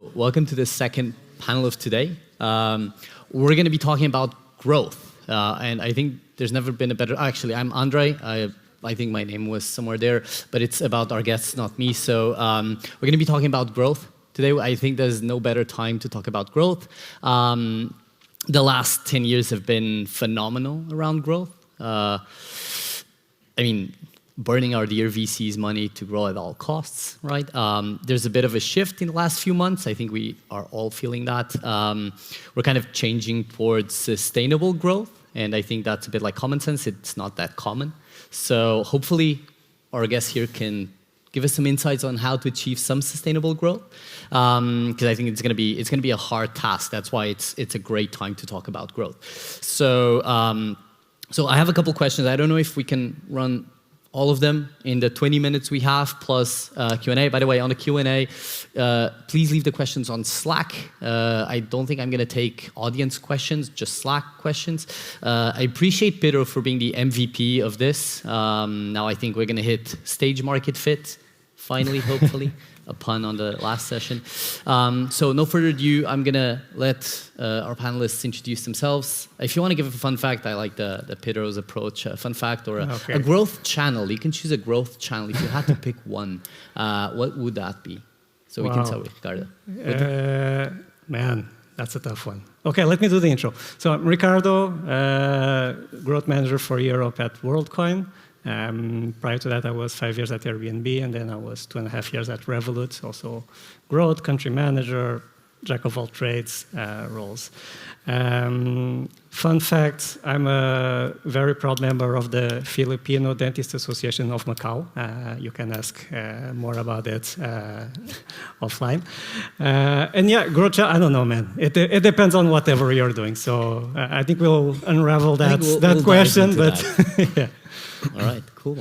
Welcome to the second panel of today. We're going to be talking about growth. And I think there's never been a better... Actually, I'm André. I think my name was somewhere there, but it's about our guests, not me. So we're going to be talking about growth today. I think there's no better time to talk about growth. The last 10 years have been phenomenal around growth. I mean, burning our dear VC's money to grow at all costs, right? There's a bit of a shift in the last few months. I think we are all feeling that. We're kind of changing towards sustainable growth, and I think that's a bit like common sense. It's not that common. So hopefully our guest here can give us some insights on how to achieve some sustainable growth, because I think it's going to be a hard task. That's why it's a great time to talk about growth. So so I have a couple questions. I don't know if we can run all of them in the 20 minutes we have, plus Q&A. By the way, on the Q&A, please leave the questions on Slack. I don't think I'm going to take audience questions, just Slack questions. I appreciate Pedro for being the MVP of this. Now I think we're going to hit stage market fit, finally, hopefully. A pun on the last session. So no further ado, I'm going to let our panelists introduce themselves. If you want to give a fun fact, I like the Pedro's approach. A fun fact or a growth channel. You can choose a growth channel. If you had to pick one, what would that be? So we can start with Ricardo. Man, that's a tough one. Okay, let me do the intro. So I'm Ricardo, growth manager for Europe at Worldcoin. Prior to that, I was 5 years at Airbnb, and then I was 2.5 years at Revolut, also growth, country manager, jack of all trades roles. Fun fact, I'm a very proud member of the Filipino Dentist Association of Macau. You can ask more about it offline. And yeah, growth, I don't know, man. It depends on whatever you're doing. So I think we'll unravel that question. But yeah. All right, cool.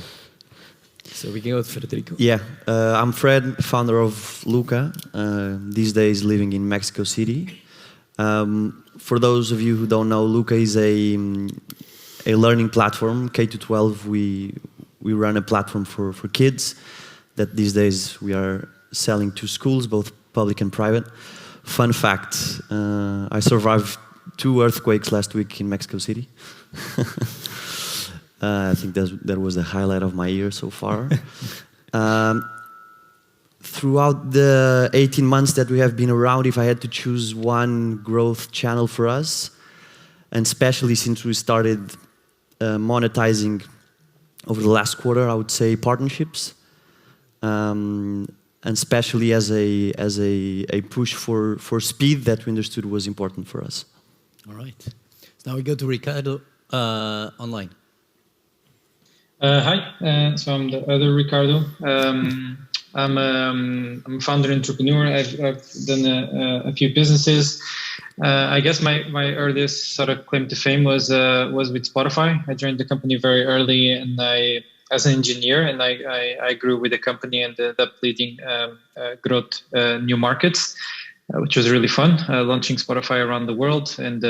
So we can go with Frederico. Yeah, I'm Fred, founder of Luca, these days living in Mexico City. For those of you who don't know, Luca is a learning platform, K-12. We run a platform for kids that these days we are selling to schools, both public and private. Fun fact, I survived 2 earthquakes last week in Mexico City. I think that was the highlight of my year so far. Throughout the 18 months that we have been around, if I had to choose one growth channel for us, and especially since we started monetizing over the last quarter, I would say partnerships, and especially as a push for speed that we understood was important for us. All right. So now we go to Ricardo online. Hi, so I'm the other Ricardo. I'm a founder entrepreneur. I've done a few businesses. I guess my earliest sort of claim to fame was with Spotify. I joined the company very early, and as an engineer, and I grew with the company and ended up leading growth new markets, which was really fun. Launching Spotify around the world, and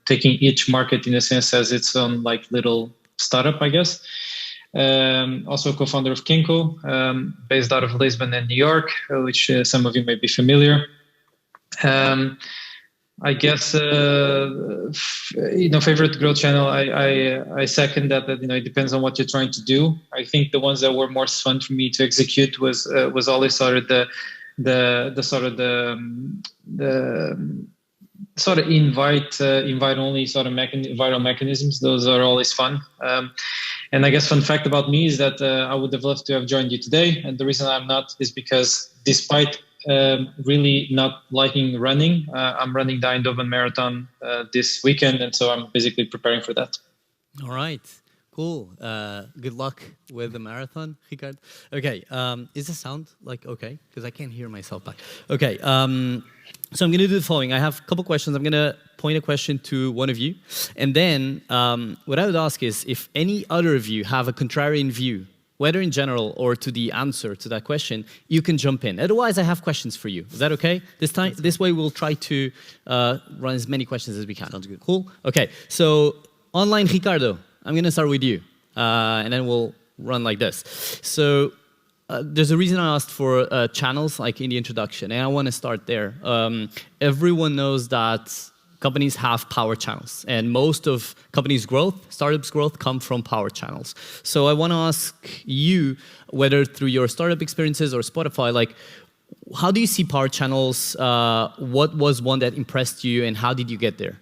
taking each market in a sense as its own like little startup, I guess. Also co-founder of Kinko, based out of Lisbon and New York, which some of you may be familiar. I guess favorite growth channel. I second that. It depends on what you're trying to do. I think the ones that were more fun for me to execute was always sort of the sort of invite only sort of viral mechanisms. Those are always fun. And I guess fun fact about me is that I would have loved to have joined you today. And the reason I'm not is because despite really not liking running, I'm running the Eindhoven Marathon this weekend. And so I'm basically preparing for that. All right. Cool. Good luck with the marathon, Ricardo. Okay. Is the sound like okay? Because I can't hear myself back. Okay. So I'm going to do the following. I have a couple questions. I'm going to point a question to one of you. And then what I would ask is if any other of you have a contrarian view, whether in general or to the answer to that question, you can jump in. Otherwise, I have questions for you. Is that okay? This way, we'll try to run as many questions as we can. Sounds good. Cool? Okay. So online, Ricardo, I'm going to start with you. And then we'll run like this. So there's a reason I asked for channels, like in the introduction, and I want to start there. Everyone knows that companies have power channels, and most of companies' growth, startups' growth, come from power channels. So I want to ask you, whether through your startup experiences or Spotify, like, how do you see power channels? What was one that impressed you, and how did you get there?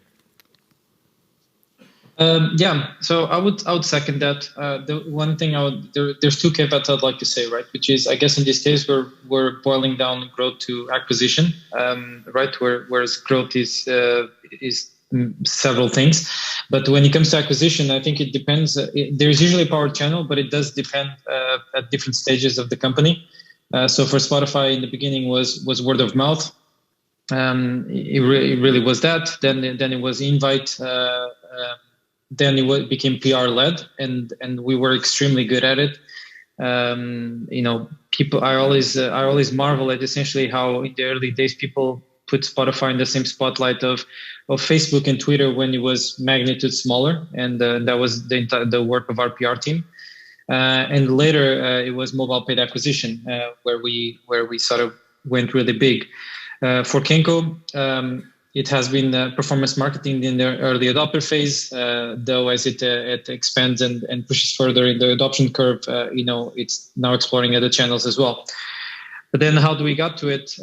Yeah, so I would second that. The one thing there's two caveats I'd like to say, right? Which is, I guess in this case we're boiling down growth to acquisition, right? Whereas growth is several things, but when it comes to acquisition, I think it depends. There's usually a power channel, but it does depend at different stages of the company. So for Spotify in the beginning was word of mouth. It really was that. Then it was invite. Then it became PR led, and we were extremely good at it. People. I always marvel at essentially how in the early days people put Spotify in the same spotlight of Facebook and Twitter when it was magnitude smaller, and that was the work of our PR team. And later it was mobile paid acquisition, where we sort of went really big. For Kenko, it has been performance marketing in the early adopter phase, though as it expands and pushes further in the adoption curve, it's now exploring other channels as well. But then how do we got to it?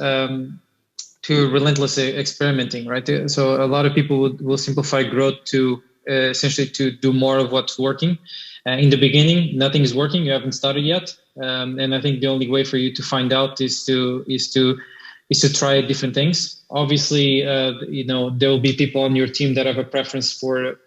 To relentless experimenting, right? So a lot of people will simplify growth to essentially to do more of what's working. In the beginning, nothing is working. You haven't started yet, and I think the only way for you to find out is to try different things. Obviously, there will be people on your team that have a preference for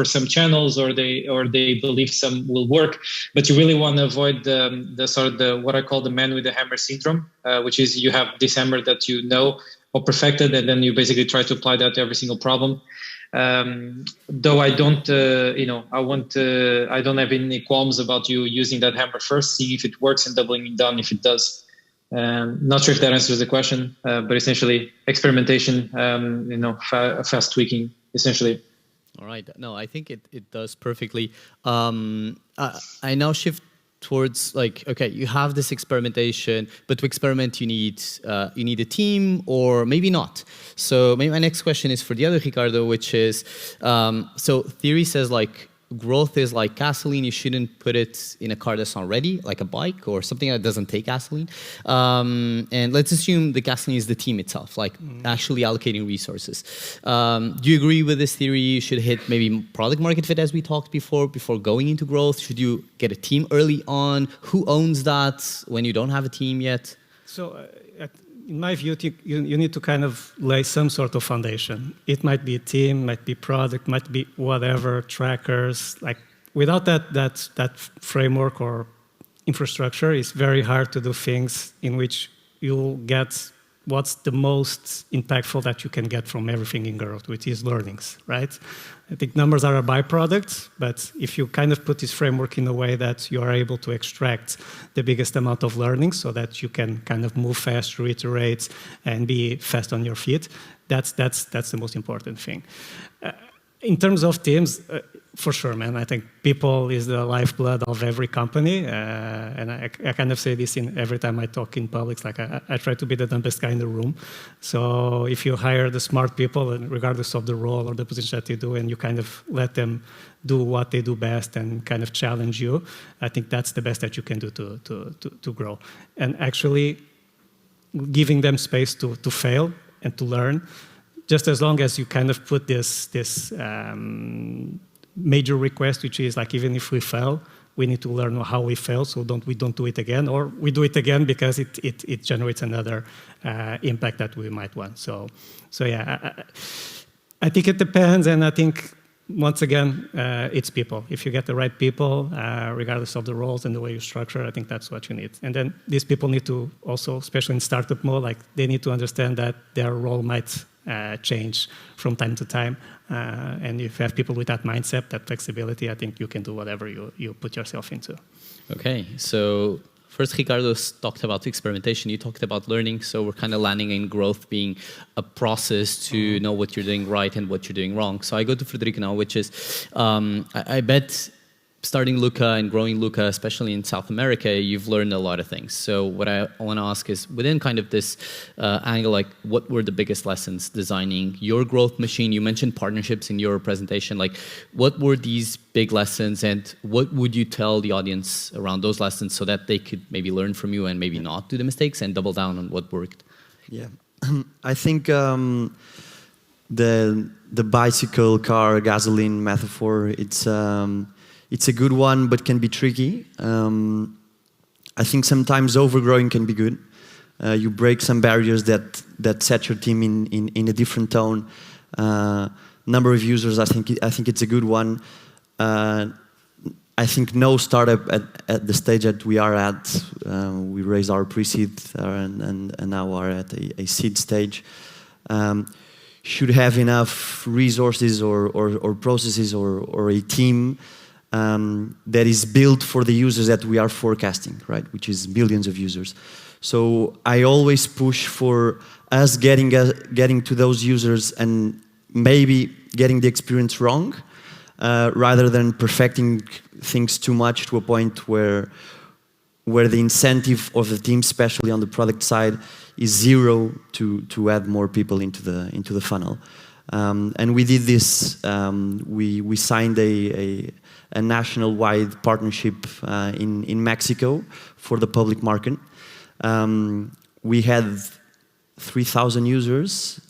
some channels, or they believe some will work. But you really want to avoid the sort of what I call the man with the hammer syndrome, which is you have this hammer that you know or perfected, and then you basically try to apply that to every single problem. Though I don't, I don't have any qualms about you using that hammer first, seeing if it works, and doubling it down if it does. Not sure if that answers the question, but essentially experimentation, fast tweaking, essentially. All right. No, I think it does perfectly. I now shift towards okay, you have this experimentation, but to experiment you need a team, or maybe not. So maybe my next question is for the other Ricardo, which is, so theory says growth is like gasoline. You shouldn't put it in a car that's not ready, like a bike or something that doesn't take gasoline. And let's assume the gasoline is the team itself, actually allocating resources. Do you agree with this theory? You should hit maybe product market fit, as we talked before going into growth. Should you get a team early on? Who owns that when you don't have a team yet? So in my view, you need to kind of lay some sort of foundation. It might be a team, might be product, might be whatever, trackers. Without that framework or infrastructure, it's very hard to do things in which you'll get what's the most impactful that you can get from everything in growth, which is learnings, right? I think numbers are a byproduct, but if you kind of put this framework in a way that you are able to extract the biggest amount of learning so that you can kind of move fast, reiterate, and be fast on your feet, that's the most important thing. In terms of teams, for sure, man, I think people is the lifeblood of every company. And I kind of say this every time I talk in public. I try to be the dumbest guy in the room. So if you hire the smart people, regardless of the role or the position that they do, and you kind of let them do what they do best and kind of challenge you, I think that's the best that you can do to grow. And actually giving them space to fail and to learn, just as long as you kind of put this major request, which is even if we fail, we need to learn how we fail, so we don't do it again, or we do it again because it generates another impact that we might want. So yeah, I think it depends, and I think once again it's people. If you get the right people, regardless of the roles and the way you structure, I think that's what you need. And then these people need to also, especially in startup mode, they need to understand that their role might change from time to time. And if you have people with that mindset, that flexibility, I think you can do whatever you put yourself into. Okay, so first Ricardo talked about experimentation, you talked about learning, so we're kind of landing in growth being a process to know what you're doing right and what you're doing wrong. So I go to Frederico now, which is, I bet starting Luca and growing Luca, especially in South America, you've learned a lot of things. So what I want to ask is, within kind of this angle, like what were the biggest lessons designing your growth machine? You mentioned partnerships in your presentation. Like, what were these big lessons, and what would you tell the audience around those lessons so that they could maybe learn from you and maybe not do the mistakes and double down on what worked? Yeah, I think the bicycle, car, gasoline metaphor, it's a good one, but can be tricky. I think sometimes overgrowing can be good. You break some barriers that set your team in a different tone. Number of users, I think it's a good one. I think no startup at the stage that we are at, we raised our pre-seed and now are at a seed stage, should have enough resources or processes or a team that is built for the users that we are forecasting, right? Which is billions of users. So I always push for us getting to those users and maybe getting the experience wrong, rather than perfecting things too much to a point where the incentive of the team, especially on the product side, is zero to add more people into the funnel. And we did this. We signed a national-wide partnership in Mexico for the public market. We had 3,000 users,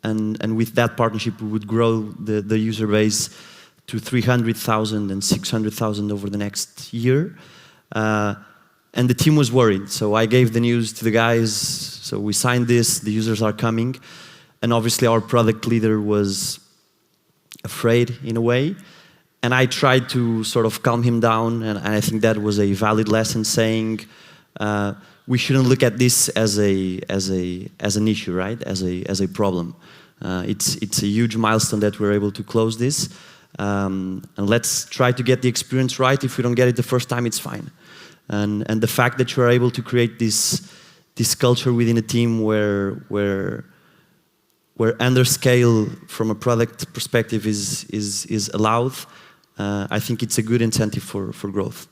and with that partnership, we would grow the user base to 300,000 and 600,000 over the next year. And the team was worried, so I gave the news to the guys. So we signed this, the users are coming. And obviously our product leader was afraid in a way. And I tried to sort of calm him down, and I think that was a valid lesson, saying we shouldn't look at this as an issue, right? As a problem. It's a huge milestone that we're able to close this. And let's try to get the experience right. If we don't get it the first time, it's fine. And the fact that you're able to create this culture within a team where under scale from a product perspective is allowed, I think it's a good incentive for growth.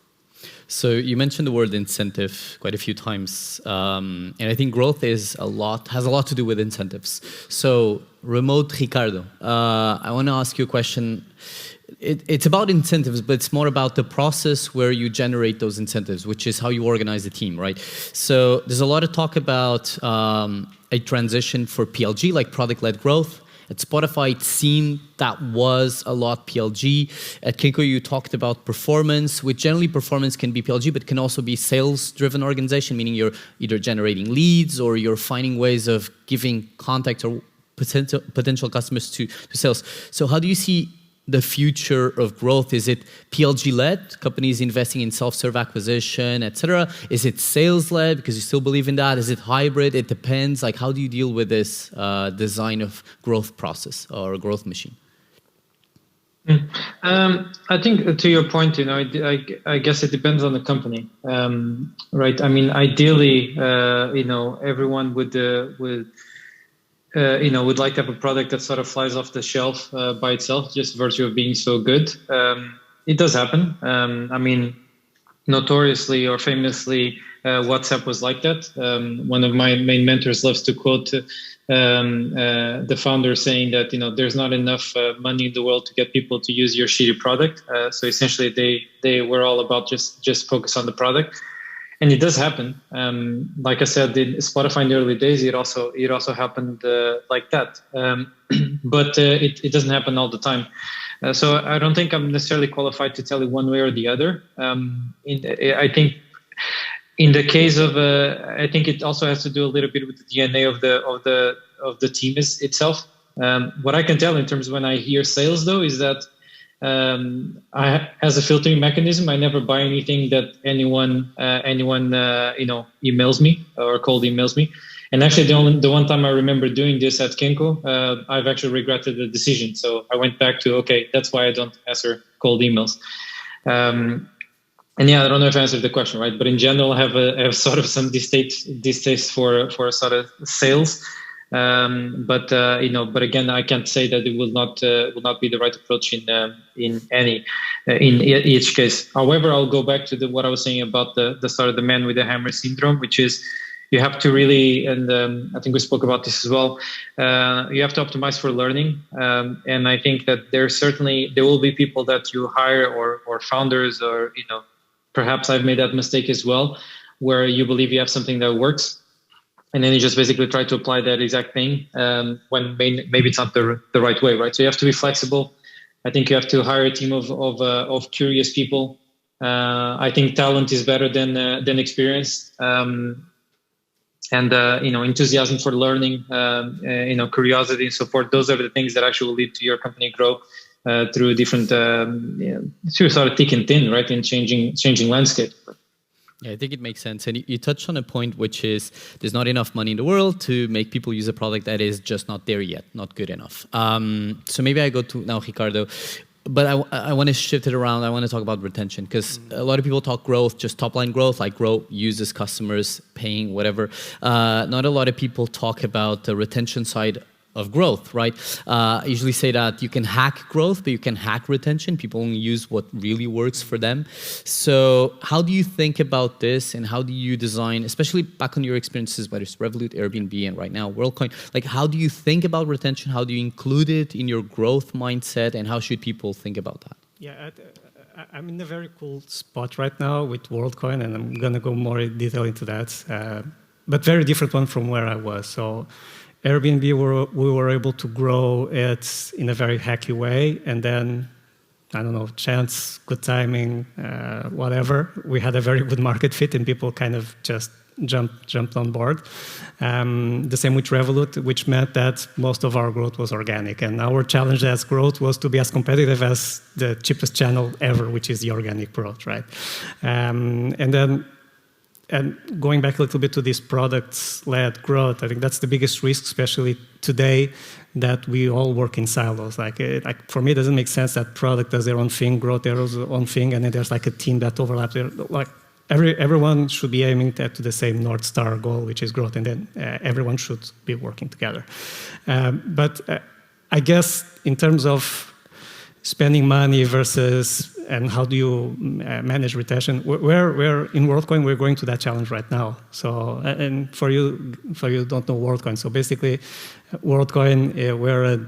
So you mentioned the word incentive quite a few times, and I think growth has a lot to do with incentives. So remote Ricardo, I want to ask you a question. It's about incentives, but it's more about the process where you generate those incentives, which is how you organize the team, right? So there's a lot of talk about a transition for PLG, like product-led growth. At Spotify, it seemed that was a lot PLG. At Kinko, you talked about performance, which generally performance can be PLG, but can also be sales-driven organization, meaning you're either generating leads or you're finding ways of giving contact or potential customers to sales. So how do you see the future of growth? Is it PLG-led, companies investing in self-serve acquisition, etc.? Is it sales-led because you still believe in that? Is it hybrid? It depends. Like, how do you deal with this design of growth process or growth machine? I think to your point, I guess it depends on the company, right? I mean, ideally, everyone would like to have a product that sort of flies off the shelf by itself, just virtue of being so good. It does happen. I mean, notoriously or famously, WhatsApp was like that. One of my main mentors loves to quote the founder saying that, there's not enough money in the world to get people to use your shitty product. So essentially, they were all about just focus on the product. And it does happen. Like I said, in Spotify in the early days, it also happened like that. But it doesn't happen all the time. So I don't think I'm necessarily qualified to tell you one way or the other. I think in the case of, I think it also has to do a little bit with the DNA of the team itself. What I can tell in terms of when I hear sales, though, is that as a filtering mechanism, I never buy anything that anyone emails me or cold emails me. And actually, the one time I remember doing this at Kinko, I've actually regretted the decision. So I went back to, okay, that's why I don't answer cold emails. And yeah, I don't know if I answered the question right, but in general, I have sort of some distaste for sort of sales. But again, I can't say that it will not be the right approach in each case. However, I'll go back to what I was saying about the sort of the man with the hammer syndrome, which is you have to really, and I think we spoke about this as well. You have to optimize for learning, and I think that there will be people that you hire or founders, or perhaps I've made that mistake as well, where you believe you have something that works, and then you just basically try to apply that exact thing when maybe it's not the right way, right? So you have to be flexible. I think you have to hire a team of curious people. I think talent is better than experience. And enthusiasm for learning, curiosity and so forth. Those are the things that actually will lead to your company grow through different, through sort of thick and thin, right, in changing landscape. Yeah, I think it makes sense. And you touched on a point, which is there's not enough money in the world to make people use a product that is just not there yet, not good enough. So maybe I go to now Ricardo. But I want to shift it around. I want to talk about retention, because a lot of people talk growth, just top line growth, like grow users, customers, paying, whatever. Not a lot of people talk about the retention side of growth, right? I usually say that you can hack growth, but you can hack retention. People only use what really works for them. So how do you think about this, and how do you design, especially back on your experiences, whether it's Revolut, Airbnb, and right now Worldcoin, like how do you think about retention? How do you include it in your growth mindset, and how should people think about that? Yeah, I'm in a very cool spot right now with Worldcoin, and I'm going to go more in detail into that, but very different one from where I was. So Airbnb, we were able to grow it in a very hacky way, and then, I don't know, chance, good timing, whatever. We had a very good market fit, and people kind of just jumped on board. The same with Revolut, which meant that most of our growth was organic, and our challenge as growth was to be as competitive as the cheapest channel ever, which is the organic growth, right? And going back a little bit to this product-led growth, I think that's the biggest risk, especially today, that we all work in silos. Like for me, it doesn't make sense that product does their own thing, growth does their own thing, and then there's like a team that overlaps. Like everyone should be aiming to the same North Star goal, which is growth, and then everyone should be working together. But I guess in terms of spending money versus and how do you manage retention? We're in Worldcoin, we're going to that challenge right now. So, and for you don't know Worldcoin. So basically, Worldcoin, we're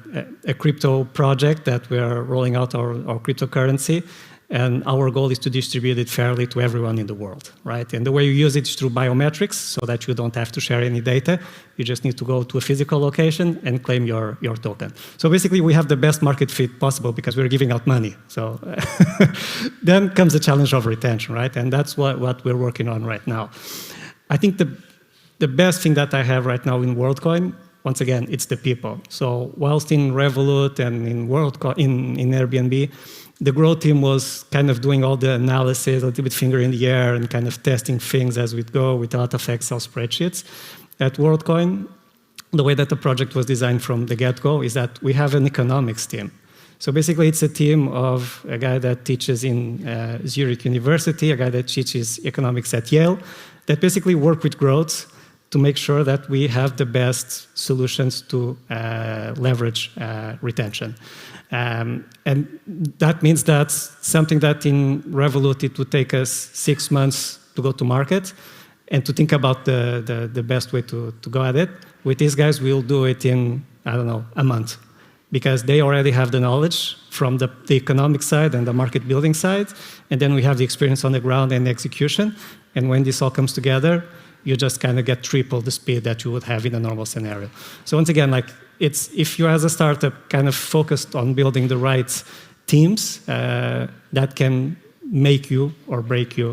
a crypto project that we're rolling out our cryptocurrency. And our goal is to distribute it fairly to everyone in the world, right? And the way you use it is through biometrics, so that you don't have to share any data. You just need to go to a physical location and claim your token. So basically, we have the best market fit possible because we're giving out money. So then comes the challenge of retention, right? And that's what we're working on right now. I think the best thing that I have right now in Worldcoin, once again, it's the people. So whilst in Revolut and in Worldcoin, in Airbnb, the growth team was kind of doing all the analysis, a little bit finger in the air, and kind of testing things as we go with a lot of Excel spreadsheets. At Worldcoin, the way that the project was designed from the get-go is that we have an economics team. So basically, it's a team of a guy that teaches in Zurich University, a guy that teaches economics at Yale, that basically work with growth to make sure that we have the best solutions to leverage retention. And that means that something that in Revolut it would take us 6 months to go to market and to think about the best way to go at it. With these guys, we'll do it in, I don't know, a month, because they already have the knowledge from the economic side and the market building side, and then we have the experience on the ground and the execution. And when this all comes together, you just kind of get triple the speed that you would have in a normal scenario. So once again, like, it's if you as a startup kind of focused on building the right teams, that can make you or break you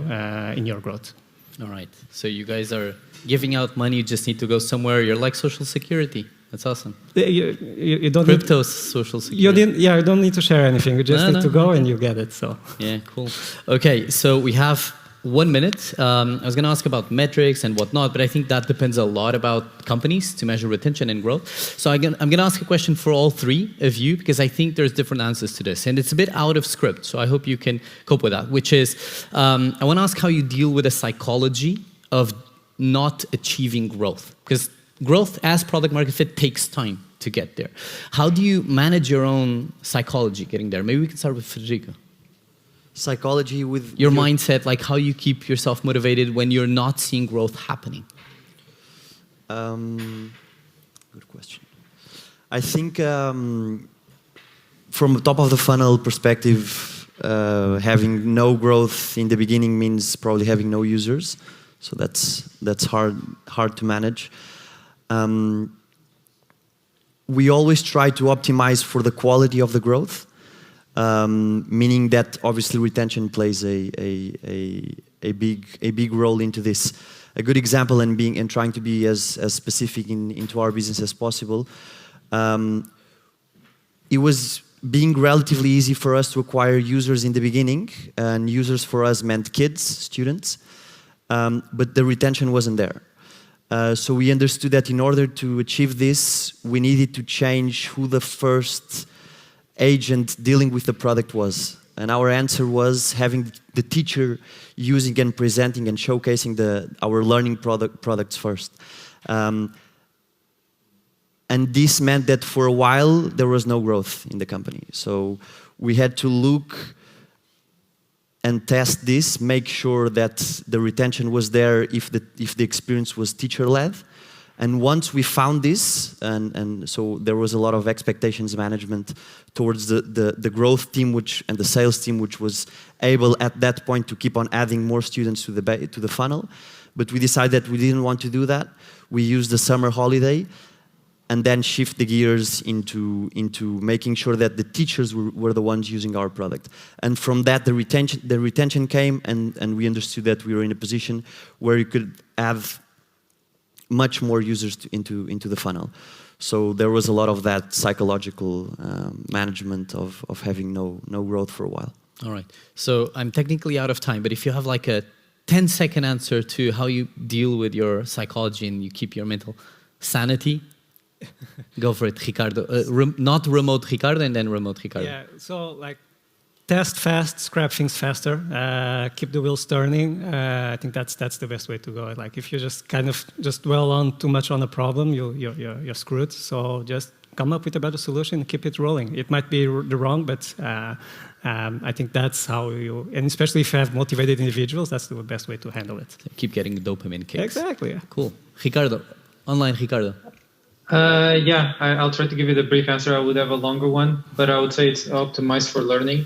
in your growth. All right. So you guys are giving out money. You just need to go somewhere. You're like Social Security. That's awesome. You don't Crypto's Social Security. You don't need to share anything. You just need to go and you get it. So yeah, cool. Okay, so we have 1 minute. I was going to ask about metrics and whatnot, but I think that depends a lot about companies to measure retention and growth. So I'm going to ask a question for all three of you, because I think there's different answers to this. And it's a bit out of script, so I hope you can cope with that, which is, I want to ask how you deal with the psychology of not achieving growth. Because growth as product market fit takes time to get there. How do you manage your own psychology getting there? Maybe we can start with Frederico. Psychology with Your mindset, like how you keep yourself motivated when you're not seeing growth happening. Good question. I think from a top of the funnel perspective, having no growth in the beginning means probably having no users. So that's hard to manage. We always try to optimize for the quality of the growth, meaning that obviously retention plays a big role into this. A good example and trying to be as specific into our business as possible. It was being relatively easy for us to acquire users in the beginning, and users for us meant kids, students, but the retention wasn't there. So we understood that in order to achieve this, we needed to change who the first agent dealing with the product was. And our answer was having the teacher using and presenting and showcasing our learning products first. And this meant that for a while, there was no growth in the company. So we had to look and test this, make sure that the retention was there if the experience was teacher-led. And once we found this, and so there was a lot of expectations management towards the growth team and the sales team, which was able at that point to keep on adding more students to the funnel. But we decided that we didn't want to do that. We used the summer holiday and then shift the gears into making sure that the teachers were the ones using our product. And from that, the retention came, and we understood that we were in a position where you could have much more users into the funnel. So there was a lot of that psychological management of having no growth for a while. All right. So I'm technically out of time, but if you have like a 10-second answer to how you deal with your psychology and you keep your mental sanity, go for it, Ricardo. Not remote Ricardo and then remote Ricardo. Yeah, so like test fast, scrap things faster, keep the wheels turning. I think that's the best way to go. Like if you just kind of dwell on too much on a problem, you're screwed. So just come up with a better solution and keep it rolling. It might be the wrong, but I think that's how you, and especially if you have motivated individuals, that's the best way to handle it. Keep getting dopamine kicks. Exactly. Yeah. Cool. Ricardo, online Ricardo. Yeah, I'll try to give you the brief answer. I would have a longer one, but I would say it's optimized for learning,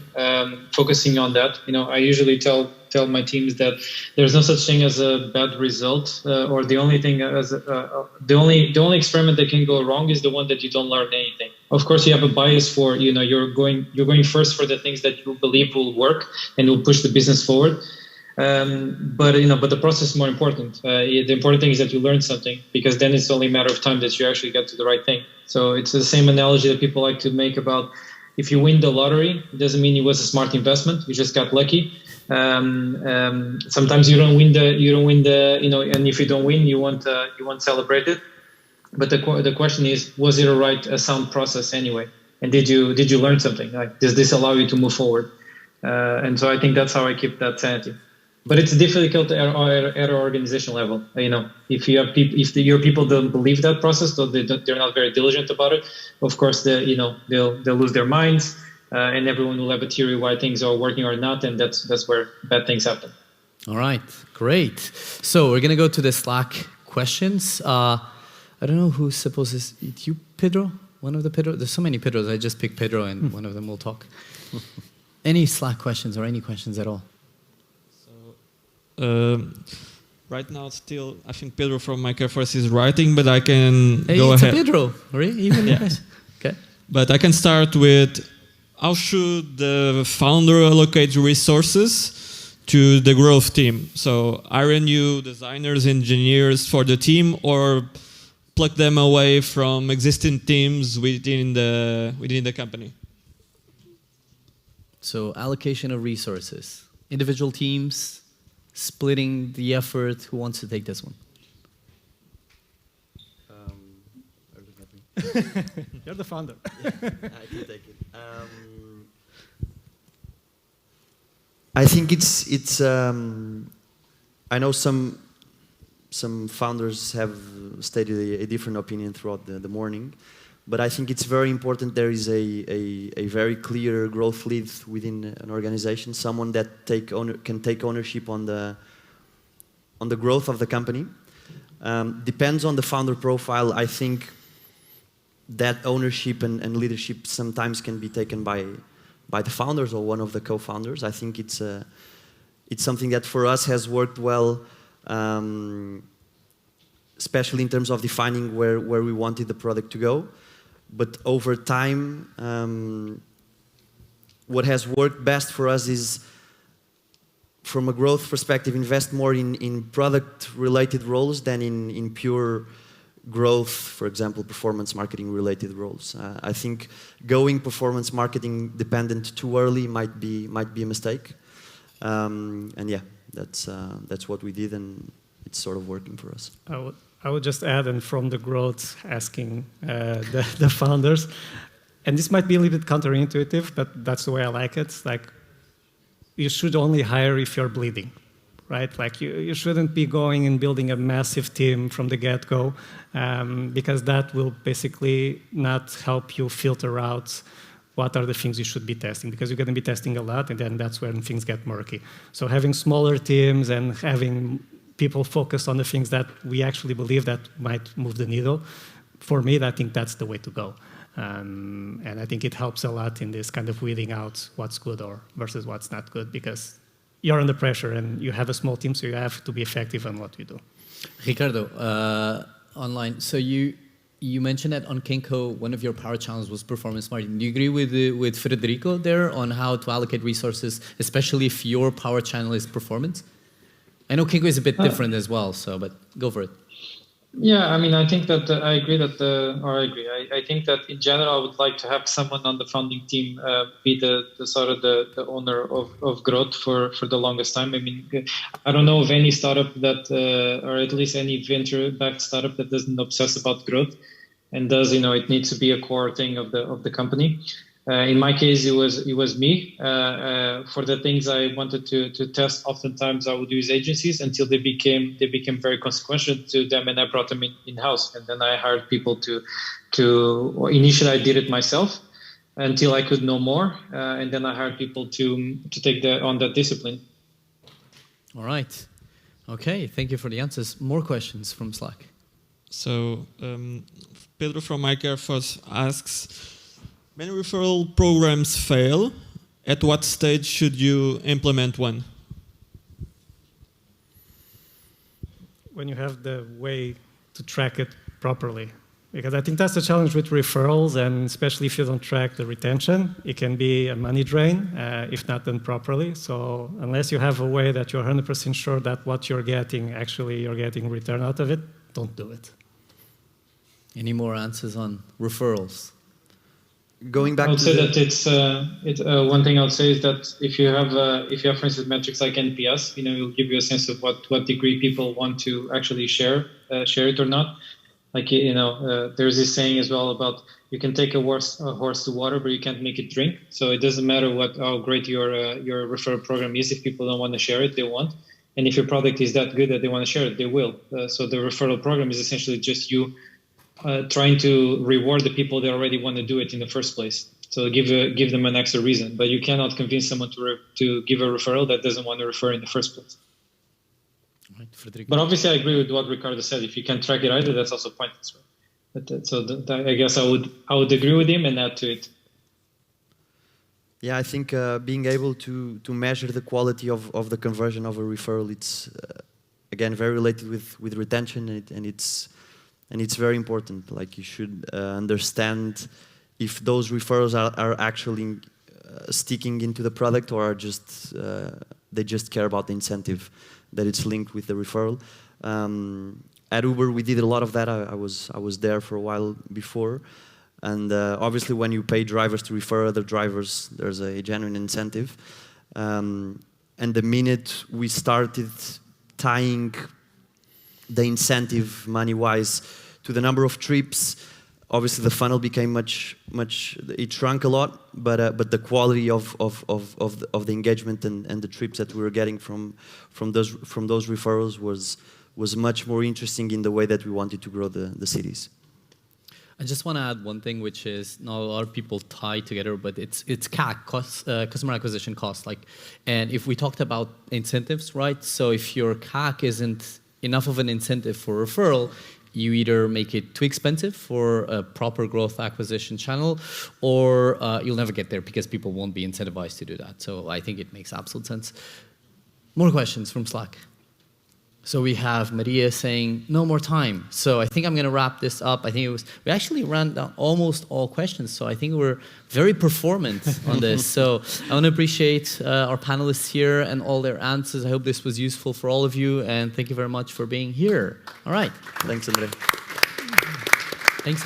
focusing on that. I usually tell my teams that there's no such thing as a bad result, or the only thing the only experiment that can go wrong is the one that you don't learn anything. Of course, you have a bias for you're going first for the things that you believe will work and will push the business forward. But the process is more important. The important thing is that you learn something, because then it's only a matter of time that you actually get to the right thing. So it's the same analogy that people like to make about if you win the lottery, it doesn't mean it was a smart investment. You just got lucky. Sometimes you don't win and if you don't win, you won't celebrate it. But the question is, was it a sound process anyway? And did you learn something? Like, does this allow you to move forward? And so I think that's how I keep that sanity. But it's difficult at our organization level. If you have your people don't believe that process, so they're not very diligent about it. Of course, they'll lose their minds, and everyone will have a theory why things are working or not, and that's where bad things happen. All right, great. So we're gonna go to the Slack questions. I don't know who's supposed to. You, Pedro? One of the Pedro? There's so many Pedros. I just picked Pedro, and one of them will talk. Any Slack questions or any questions at all? Right now, still, I think Pedro from MyCareFirst is writing, but I can go it's ahead. It's Pedro, right? Even yes. Okay. But I can start with, how should the founder allocate resources to the growth team? So hire new designers, engineers for the team, or pluck them away from existing teams within the company? So allocation of resources, individual teams, splitting the effort. Who wants to take this one? You're the founder. I can take it. I think it's. I know some some founders have stated a different opinion throughout the morning. But I think it's very important there is a very clear growth lead within an organization, someone that can take ownership on the growth of the company. Depends on the founder profile. I think that ownership and leadership sometimes can be taken by the founders or one of the co-founders. I think it's something that for us has worked well, especially in terms of defining where we wanted the product to go. But over time, what has worked best for us is, from a growth perspective, invest more in product-related roles than in pure growth, for example, performance marketing-related roles. I think going performance marketing dependent too early might be a mistake. And yeah, that's what we did, and it's sort of working for us. I would just add, and from the growth, asking the founders, and this might be a little bit counterintuitive, but that's the way I like it. It's like, you should only hire if you're bleeding, right? Like you shouldn't be going and building a massive team from the get-go, because that will basically not help you filter out what are the things you should be testing, because you're going to be testing a lot, and then that's when things get murky. So having smaller teams and having people focus on the things that we actually believe that might move the needle, for me, I think that's the way to go. And I think it helps a lot in this kind of weeding out what's good or versus what's not good, because you're under pressure and you have a small team, so you have to be effective on what you do. Ricardo, online. So you mentioned that on Kenko, one of your power channels was performance marketing. Do you agree with Frederico there on how to allocate resources, especially if your power channel is performance? I know Kenko is a bit different as well, but go for it. Yeah, I mean, I think that I agree that, I think that in general, I would like to have someone on the founding team be the sort of the owner of growth for the longest time. I mean, I don't know of any startup that, or at least any venture-backed startup that doesn't obsess about growth and does, it needs to be a core thing of the company. In my case, it was me. For the things I wanted to test, oftentimes I would use agencies until they became very consequential to them, and I brought them in-house. And then I hired people to initially I did it myself until I could know more, and then I hired people to take on that discipline. All right. Okay. Thank you for the answers. More questions from Slack. So Pedro from MyCareFirst asks, when referral programs fail, at what stage should you implement one? When you have the way to track it properly. Because I think that's the challenge with referrals, and especially if you don't track the retention, it can be a money drain if not done properly. So unless you have a way that you're 100% sure that what you're getting, actually you're getting return out of it, don't do it. Any more answers on referrals? Going back I would say that it's one thing I would say is that if you have for instance metrics like NPS, it'll give you a sense of what degree people want to actually share it or not. Like there's this saying as well about you can take a horse to water, but you can't make it drink. So it doesn't matter how great your referral program is. If people don't want to share it, they won't. And if your product is that good that they want to share it, they will. So the referral program is essentially just you trying to reward the people that already want to do it in the first place. So give them an extra reason, but you cannot convince someone to give a referral that doesn't want to refer in the first place. Right, Frederico. But obviously, I agree with what Ricardo said. If you can't track it either, that's also pointless. Right? But, I guess I would agree with him and add to it. Yeah, I think being able to measure the quality of the conversion of a referral, it's again very related with retention, and it's very important. Like you should understand if those referrals are actually sticking into the product, or are just they just care about the incentive that it's linked with the referral. At Uber, we did a lot of that. I was there for a while before, and obviously when you pay drivers to refer other drivers, there's a genuine incentive. And the minute we started tying the incentive money-wise to the number of trips, obviously the funnel became much. It shrunk a lot, but the quality of the engagement and the trips that we were getting from those referrals was was much more interesting in the way that we wanted to grow the cities. I just want to add one thing, which is not a lot of people tie together, but it's CAC, customer acquisition cost. And if we talked about incentives, right? So if your CAC isn't enough of an incentive for referral, you either make it too expensive for a proper growth acquisition channel, or you'll never get there because people won't be incentivized to do that. So I think it makes absolute sense. More questions from Slack. So we have Maria saying, no more time. So I think I'm going to wrap this up. I think we actually ran down almost all questions. So I think we're very performant on this. So I want to appreciate our panelists here and all their answers. I hope this was useful for all of you. And thank you very much for being here. All right. Thanks, André.